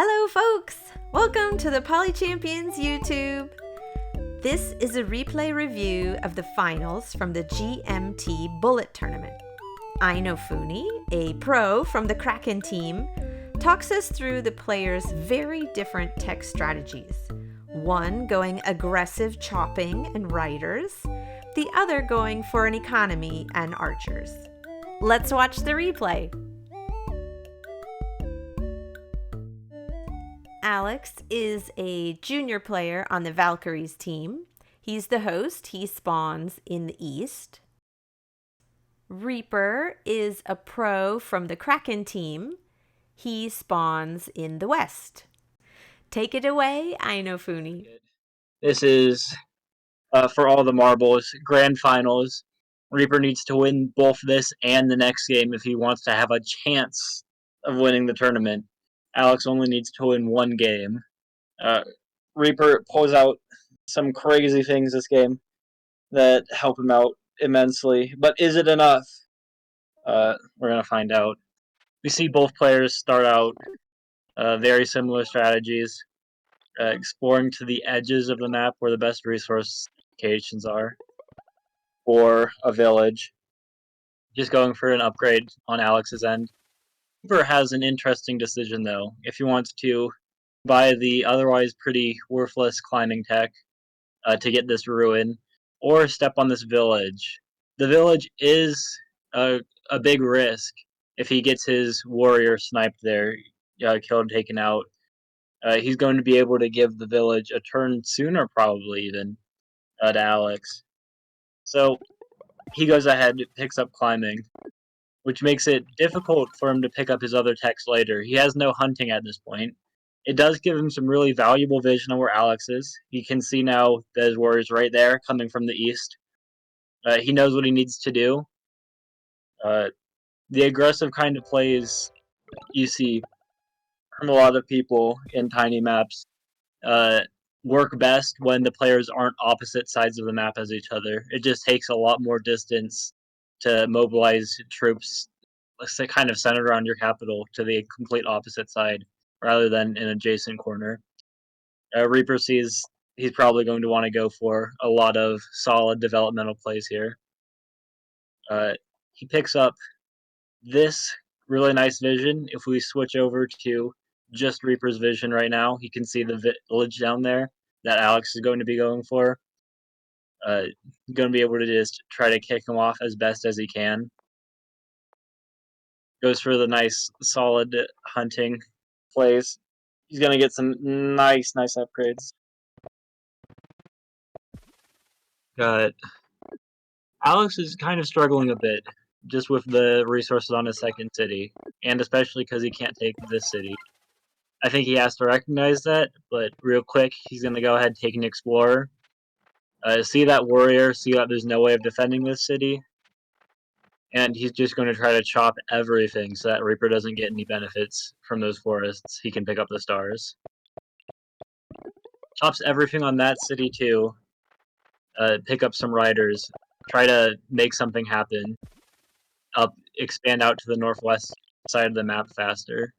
Hello folks! Welcome to the Poly Champions YouTube! This is a replay review of the finals from the GMT Bullet Tournament. Innofunni, a pro from the Kraken team, talks us through the players' very different tech strategies. One going aggressive chopping and riders, the other going for an economy and archers. Let's watch the replay! Alex is a junior player on the Valkyries team. He's the host. He spawns in the east. Reap3r is a pro from the Kraken team. He spawns in the west. Take it away, Innofunni. This is for all the marbles, grand finals. Reap3r needs to win both this and the next game if he wants to have a chance of winning the tournament. Alex only needs to win one game. Reap3r pulls out some crazy things this game that help him out immensely. But is it enough? We're going to find out. We see both players start out very similar strategies, exploring to the edges of the map where the best resource locations are, or a village. Just going for an upgrade on Alex's end. Reap3r has an interesting decision though. If he wants to buy the otherwise pretty worthless climbing tech to get this ruin, or step on this village. The village is a big risk if he gets his warrior sniped there, killed, taken out. He's going to be able to give the village a turn sooner, probably even, to Alex. So he goes ahead, picks up climbing, which makes it difficult for him to pick up his other techs later. He has no hunting at this point. It does give him some really valuable vision on where Alex is. He can see now that his warrior's right there, coming from the east. He knows what he needs to do. The aggressive kind of plays you see from a lot of people in tiny maps work best when the players aren't opposite sides of the map as each other. It just takes a lot more distance to mobilize troops kind of centered around your capital to the complete opposite side rather than an adjacent corner. Reap3r sees he's probably going to want to go for a lot of solid developmental plays here. He picks up this really nice vision. If we switch over to just Reap3r's vision right now, he can see the village down there that Alex is going to be going for. Going to be able to just try to kick him off as best as he can. Goes for the nice, solid hunting plays. He's going to get some nice upgrades. Alex is kind of struggling a bit just with the resources on his second city, and especially because he can't take this city. I think he has to recognize that, but real quick, he's going to go ahead and take an explorer. See that warrior, see that there's no way of defending this city, and he's just going to try to chop everything so that Reap3r doesn't get any benefits from those forests. He can pick up the stars. Chops everything on that city too. Pick up some riders. Try to make something happen. Expand out to the northwest side of the map faster.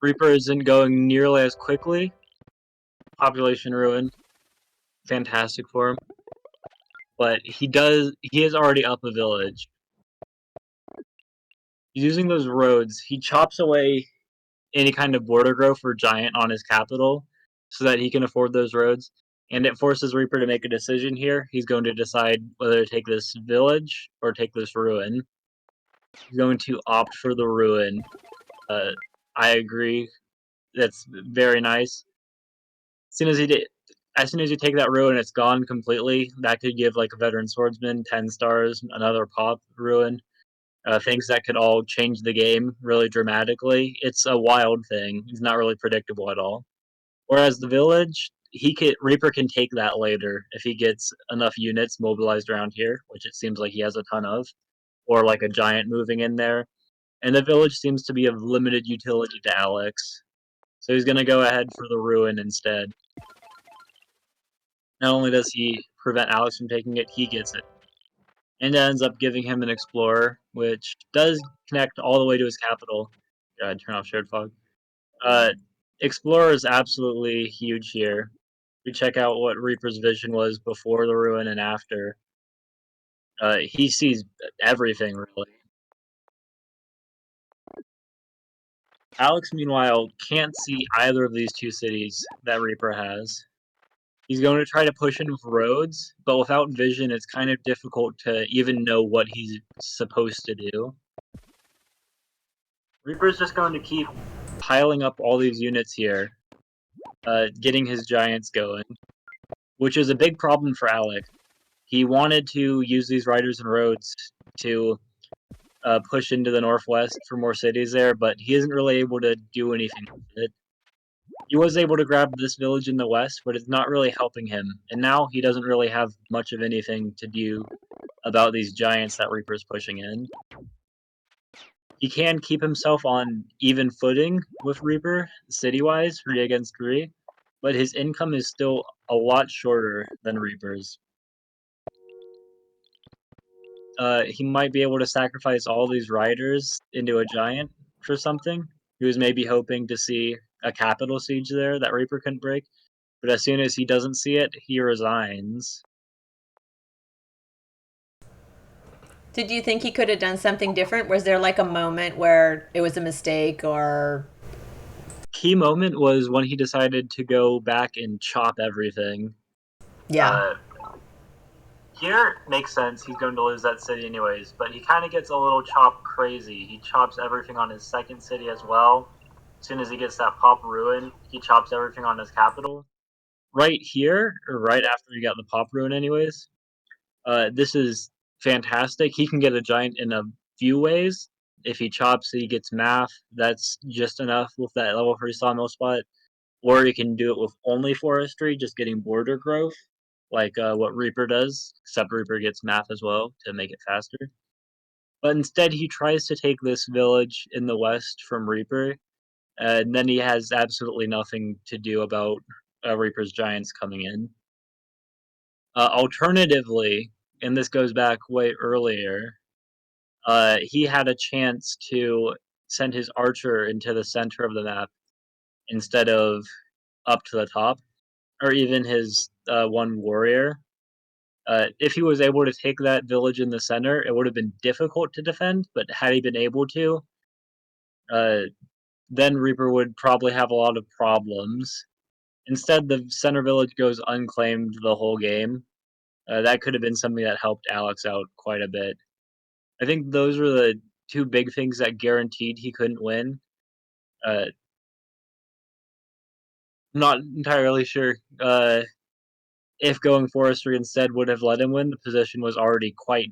Reap3r isn't going nearly as quickly. Population ruin. Fantastic for him. But he is already up a village. He's using those roads. He chops away any kind of border growth or giant on his capital so that he can afford those roads. And it forces Reap3r to make a decision here. He's going to decide whether to take this village or take this ruin. He's going to opt for the ruin. I agree. That's very nice. As soon as you take that ruin, it's gone completely. That could give like a veteran swordsman 10 stars, another pop ruin. Things that could all change the game really dramatically. It's a wild thing. It's not really predictable at all. Whereas the village, Reap3r can take that later if he gets enough units mobilized around here, which it seems like he has a ton of, or like a giant moving in there. And the village seems to be of limited utility to Alex, so he's going to go ahead for the ruin instead. Not only does he prevent Alex from taking it, he gets it. And ends up giving him an explorer, which does connect all the way to his capital. Go ahead, turn off shared fog. Explorer is absolutely huge here. We check out what Reaper's vision was before the ruin and after. He sees everything, really. Alex, meanwhile, can't see either of these two cities that Reaper has. He's going to try to push in with roads, but without vision, it's kind of difficult to even know what he's supposed to do. Reaper's just going to keep piling up all these units here, getting his giants going, which is a big problem for Alex. He wanted to use these riders and roads to push into the northwest for more cities there, but he isn't really able to do anything with it. He was able to grab this village in the west, but it's not really helping him, and now he doesn't really have much of anything to do about these giants that Reaper's pushing in. He can keep himself on even footing with Reaper, city-wise, 3 against 3, but his income is still a lot shorter than Reaper's. He might be able to sacrifice all these riders into a giant for something. He was maybe hoping to see a capital siege there that Reaper couldn't break, but as soon as he doesn't see it, he resigns. Did you think he could have done something different? Was there like a moment where it was a mistake or? Key moment was when he decided to go back and chop everything. Yeah. Here makes sense. He's going to lose that city anyways, but he kind of gets a little chop crazy. He chops everything on his second city as well. As soon as he gets that pop ruin, he chops everything on his capital. Right here, or right after he got the pop ruin anyways, this is fantastic. He can get a giant in a few ways. If he chops, he gets math. That's just enough with that level 3 sawmill spot. Or he can do it with only forestry, just getting border growth, like what Reaper does, except Reaper gets math as well to make it faster. But instead, he tries to take this village in the west from Reaper, and then he has absolutely nothing to do about Reaper's giants coming in. Alternatively, and this goes back way earlier, he had a chance to send his archer into the center of the map instead of up to the top, or even his one warrior. If he was able to take that village in the center, it would have been difficult to defend, but had he been able to, then Reaper would probably have a lot of problems. Instead, the center village goes unclaimed the whole game. That could have been something that helped Alex out quite a bit. I think those were the two big things that guaranteed he couldn't win. Not entirely sure if going forestry instead would have let him win. The position was already quite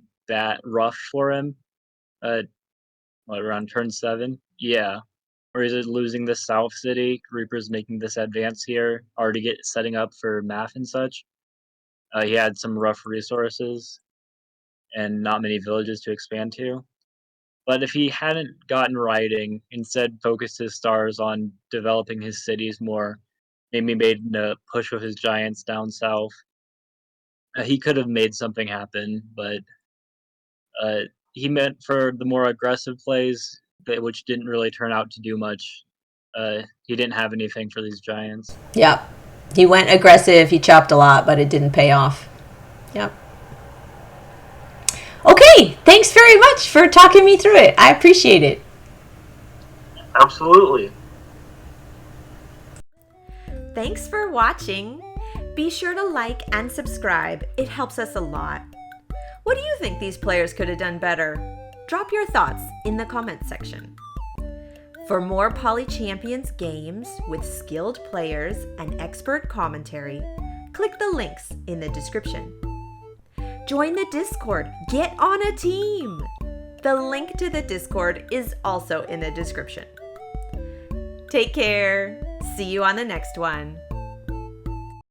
rough for him. Around turn 7? Yeah. Or is it losing the south city? Reaper's making this advance here, already setting up for math and such. He had some rough resources and not many villages to expand to. But if he hadn't gotten writing, instead focused his stars on developing his cities more, maybe made a push with his giants down south, he could have made something happen, but he meant for the more aggressive plays, which didn't really turn out to do much. He didn't have anything for these giants. Yep. He went aggressive. He chopped a lot, but it didn't pay off. Yep. Okay. Thanks very much for talking me through it. I appreciate it. Absolutely. Thanks for watching. Be sure to like and subscribe. It helps us a lot. What do you think these players could have done better? Drop your thoughts in the comments section. For more Poly Champions games with skilled players and expert commentary, click the links in the description. Join the Discord. Get on a team. The link to the Discord is also in the description. Take care. See you on the next one.